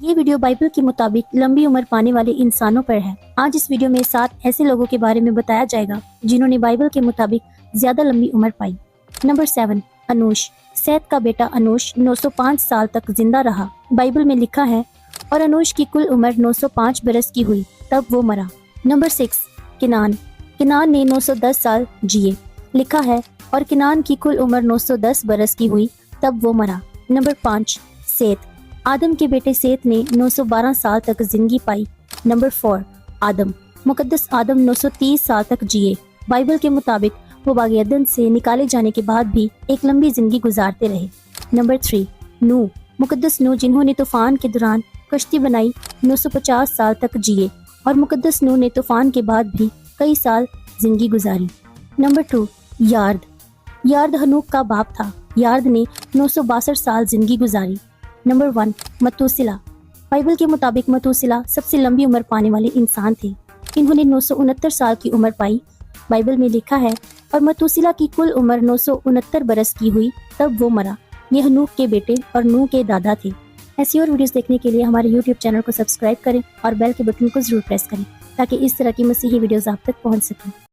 ये video Bible के मुताबिक लंबी उम्र पाने वाले इंसानों पर है। आज इस वीडियो में 7 ऐसे लोगों के बारे में बताया जाएगा जिन्होंने बाइबल के मुताबिक ज्यादा लंबी उम्र पाई। नंबर 7, अनूश। सैत का बेटा अनूश 905 साल तक जिंदा रहा। बाइबल में लिखा है, और अनूश की कुल उम्र 905 बरस की हुई तब वो मरा। नंबर 6, किनान। किनान ने 910 साल जिए। लिखा है, और किनान की कुल उम्र 910 बरस की हुई तब वो मरा। नंबर 5, सेत। आदम के बेटे सेत ने 912 साल तक जिंदगी पाई। नंबर 4, आदम। मुकद्दस आदम 930 साल तक जिए। बाइबल के मुताबिक वो बाग अदन से निकाले जाने के बाद भी एक लंबी जिंदगी गुजारते रहे। नंबर 3, नूह। मुकद्दस नूह जिन्होंने तूफान के दौरान कश्ती बनाई 950 साल तक जिए, और मुकद्दस नूह ने तूफान के बाद भी कई साल जिंदगी गुजारी। नंबर 2, यार्द। यार्द हनूक का बाप था। यार्द ने 962 साल जिंदगी गुजारी। नंबर 1, मतूसिला। बाइबल के मुताबिक मतूसिला सबसे लंबी उम्र पाने वाले इंसान थे। इन्होंने 969 साल की उम्र पाई। बाइबल में लिखा है, और मतूसिला की कुल उम्र 969 बरस की हुई तब वो मरा। ये हनूक के बेटे और नूह के दादा थे। ऐसी और वीडियोस देखने के लिए हमारे YouTube चैनल को सब्सक्राइब करें और बेल के बटन को जरूर प्रेस करें ताकि इस तरह की मसीही वीडियोस आप तक पहुंच सकें।